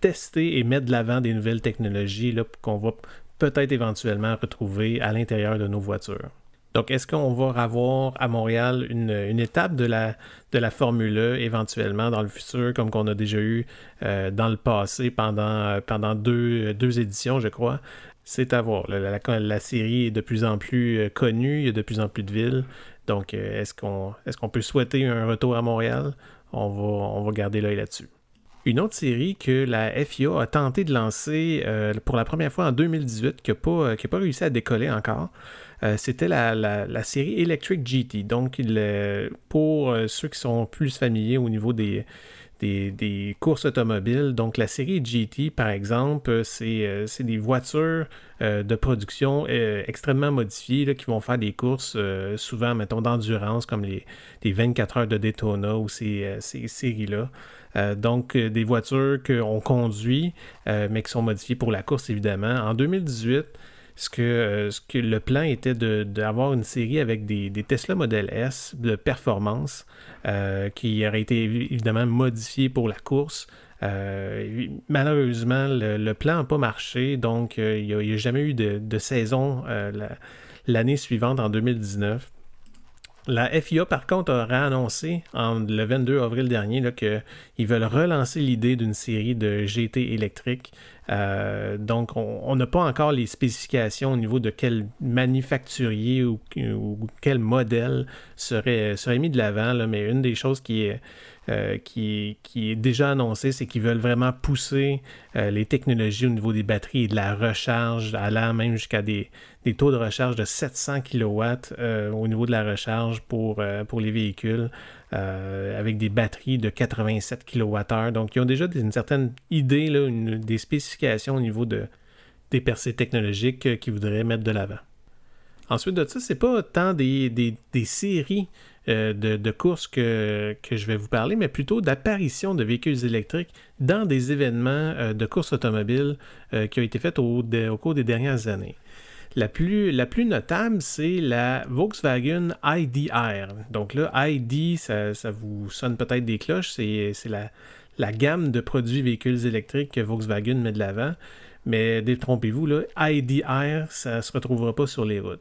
F: tester et mettre de l'avant des nouvelles technologies là, qu'on va peut-être éventuellement retrouver à l'intérieur de nos voitures. Donc, est-ce qu'on va avoir à Montréal une étape de la Formule E éventuellement dans le futur, comme qu'on a déjà eu dans le passé pendant deux éditions, je crois? C'est à voir. La série est de plus en plus connue, il y a de plus en plus de villes. Donc, est-ce qu'on peut souhaiter un retour à Montréal? On va garder l'œil là-dessus. Une autre série que la FIA a tenté de lancer pour la première fois en 2018, qui n'a pas réussi à décoller encore, c'était la série Electric GT. Donc, pour ceux qui sont plus familiers au niveau des courses automobiles. Donc, la série GT, par exemple, c'est des voitures de production extrêmement modifiées là, qui vont faire des courses souvent, mettons, d'endurance, comme les 24 heures de Daytona ou ces séries-là. Donc, des voitures qu'on conduit, mais qui sont modifiées pour la course, évidemment. En 2018, ce que le plan était d'avoir une série avec des Tesla Model S de performance qui auraient été évidemment modifiés pour la course. Malheureusement, le plan n'a pas marché, donc il n'y a jamais eu de saison l'année suivante, en 2019. La FIA, par contre, a réannoncé le 22 avril dernier là, qu'ils veulent relancer l'idée d'une série de GT électriques. Donc, on n'a pas encore les spécifications au niveau de quel manufacturier ou quel modèle serait mis de l'avant, là, mais une des choses qui est déjà annoncée, c'est qu'ils veulent vraiment pousser les technologies au niveau des batteries et de la recharge, allant même jusqu'à des taux de recharge de 700 kW au niveau de la recharge pour les véhicules, avec des batteries de 87 kWh. Donc, ils ont déjà une certaine idée, là, des spécifications au niveau des percées technologiques qu'ils voudraient mettre de l'avant. Ensuite de ça, c'est pas tant des séries de courses que je vais vous parler, mais plutôt d'apparition de véhicules électriques dans des événements de courses automobiles qui ont été faits au cours des dernières années. La plus notable, c'est la Volkswagen ID.R. Donc là, ID, ça vous sonne peut-être des cloches, c'est la gamme de produits véhicules électriques que Volkswagen met de l'avant. Mais détrompez-vous, là, ID.R, ça ne se retrouvera pas sur les routes.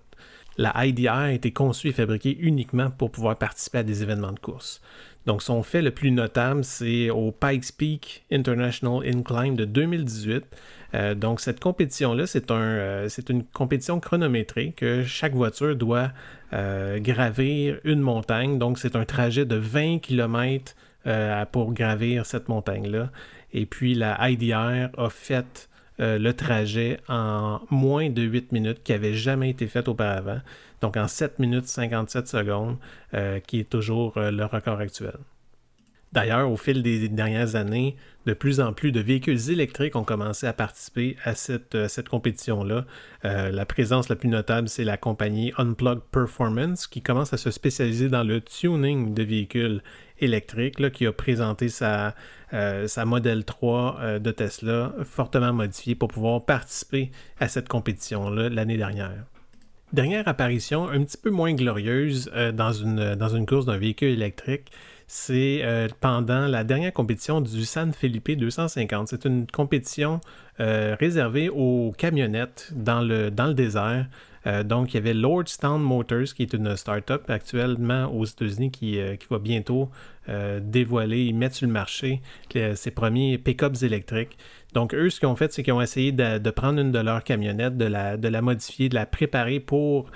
F: La ID.R a été conçue et fabriquée uniquement pour pouvoir participer à des événements de course. Donc, son fait le plus notable, c'est au Pikes Peak International Incline de 2018. Donc, cette compétition-là, c'est une compétition chronométrée que chaque voiture doit gravir une montagne. Donc, c'est un trajet de 20 km pour gravir cette montagne-là. Et puis, la ID.R a fait le trajet en moins de 8 minutes qui n'avait jamais été fait auparavant. Donc, en 7 minutes 57 secondes, qui est toujours le record actuel. D'ailleurs, au fil des dernières années, de plus en plus de véhicules électriques ont commencé à participer à cette compétition-là. La présence la plus notable, c'est la compagnie Unplugged Performance, qui commence à se spécialiser dans le tuning de véhicules électriques, là, qui a présenté sa Model 3 de Tesla, fortement modifiée pour pouvoir participer à cette compétition-là l'année dernière. Dernière apparition, un petit peu moins glorieuse dans une course d'un véhicule électrique, c'est pendant la dernière compétition du San Felipe 250. C'est une compétition réservée aux camionnettes dans le désert. Donc, il y avait Lordstown Motors, qui est une start-up actuellement aux États-Unis qui va bientôt dévoiler et mettre sur le marché ses premiers pick-ups électriques. Donc, eux, ce qu'ils ont fait, c'est qu'ils ont essayé de prendre une de leurs camionnettes, de la modifier, de la préparer pour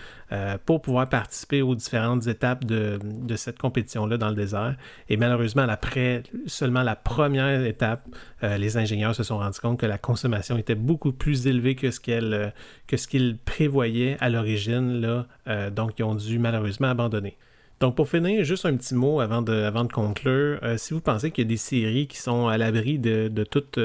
F: pouvoir participer aux différentes étapes de cette compétition-là dans le désert. Et malheureusement, après seulement la première étape, les ingénieurs se sont rendus compte que la consommation était beaucoup plus élevée que ce qu'ils prévoyaient à l'origine, là. Donc, ils ont dû malheureusement abandonner. Donc, pour finir, juste un petit mot avant de conclure. Si vous pensez qu'il y a des séries qui sont à l'abri de toute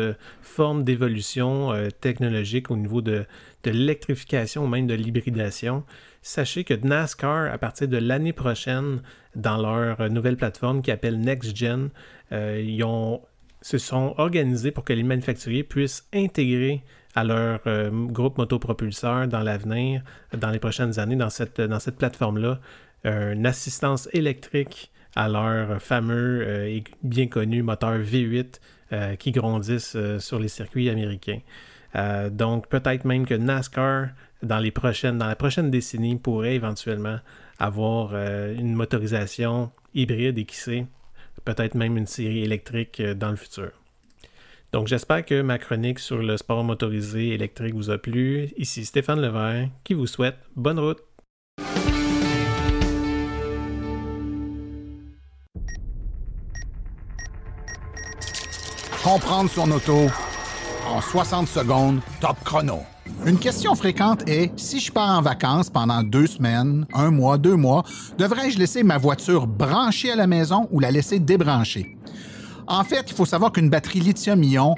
F: forme d'évolution technologique au niveau de l'électrification ou même de l'hybridation, sachez que NASCAR, à partir de l'année prochaine, dans leur nouvelle plateforme qui s'appelle NextGen, se sont organisés pour que les manufacturiers puissent intégrer à leur groupe motopropulseur dans l'avenir, dans les prochaines années, dans cette plateforme-là, une assistance électrique à leur fameux et bien connu moteur V8 qui grandissent sur les circuits américains. Donc peut-être même que NASCAR, dans la prochaine décennie, pourrait éventuellement avoir une motorisation hybride et qui sait, peut-être même une série électrique dans le futur. Donc j'espère que ma chronique sur le sport motorisé électrique vous a plu. Ici Stéphane Levert qui vous souhaite bonne route.
A: Comprendre son auto en 60 secondes, top chrono. Une question fréquente est, si je pars en vacances pendant 2 semaines, 1 mois, 2 mois, devrais-je laisser ma voiture branchée à la maison ou la laisser débranchée? En fait, il faut savoir qu'une batterie lithium-ion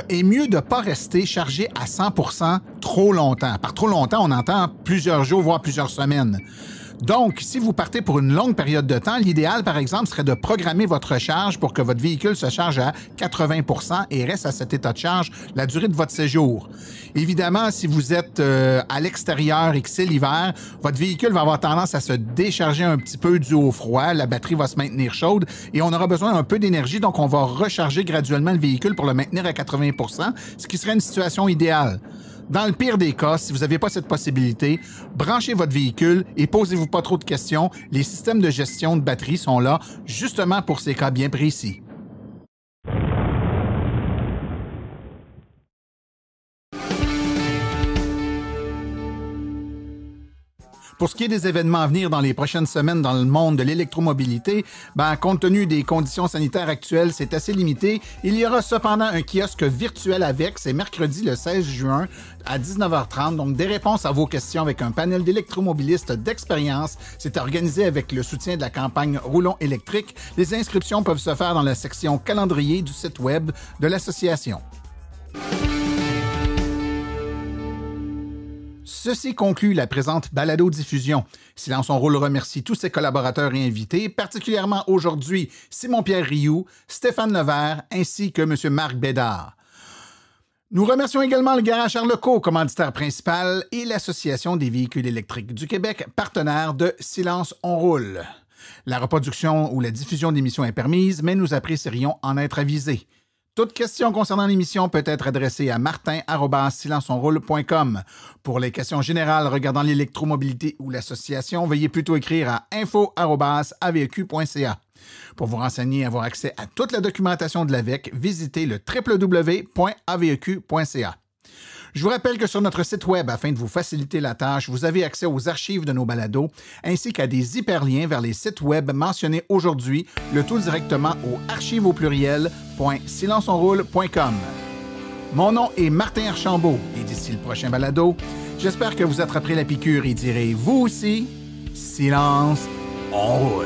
A: est mieux de ne pas rester chargée à 100% trop longtemps. Par trop longtemps, on entend plusieurs jours, voire plusieurs semaines. Donc, si vous partez pour une longue période de temps, l'idéal, par exemple, serait de programmer votre recharge pour que votre véhicule se charge à 80% et reste à cet état de charge la durée de votre séjour. Évidemment, si vous êtes à l'extérieur et que c'est l'hiver, votre véhicule va avoir tendance à se décharger un petit peu dû au froid, la batterie va se maintenir chaude et on aura besoin d'un peu d'énergie, donc on va recharger graduellement le véhicule pour le maintenir à 80%, ce qui serait une situation idéale. Dans le pire des cas, si vous n'avez pas cette possibilité, branchez votre véhicule et posez-vous pas trop de questions. Les systèmes de gestion de batterie sont là justement pour ces cas bien précis. Pour ce qui est des événements à venir dans les prochaines semaines dans le monde de l'électromobilité, compte tenu des conditions sanitaires actuelles, c'est assez limité. Il y aura cependant un kiosque virtuel avec, c'est mercredi le 16 juin à 19h30, donc des réponses à vos questions avec un panel d'électromobilistes d'expérience. C'est organisé avec le soutien de la campagne Roulons électrique. Les inscriptions peuvent se faire dans la section calendrier du site web de l'association. Ceci conclut la présente balado-diffusion. Silence on roule remercie tous ses collaborateurs et invités, particulièrement aujourd'hui Simon-Pierre Rioux, Stéphane Levert ainsi que M. Marc Bédard. Nous remercions également le Garage Arleco, commanditaire principal, et l'Association des véhicules électriques du Québec, partenaire de Silence on roule. La reproduction ou la diffusion d'émissions est permise, mais nous apprécierions en être avisés. Toute question concernant l'émission peut être adressée à martin@silenceonroule.com. Pour les questions générales regardant l'électromobilité ou l'association, veuillez plutôt écrire à info@aveq.ca. Pour vous renseigner et avoir accès à toute la documentation de l'AVEQ, visitez le www.aveq.ca. Je vous rappelle que sur notre site web, afin de vous faciliter la tâche, vous avez accès aux archives de nos balados ainsi qu'à des hyperliens vers les sites web mentionnés aujourd'hui, le tout directement au archives.silenceonroule.com. Mon nom est Martin Archambault et d'ici le prochain balado, j'espère que vous attraperez la piqûre et direz vous aussi, silence, on roule.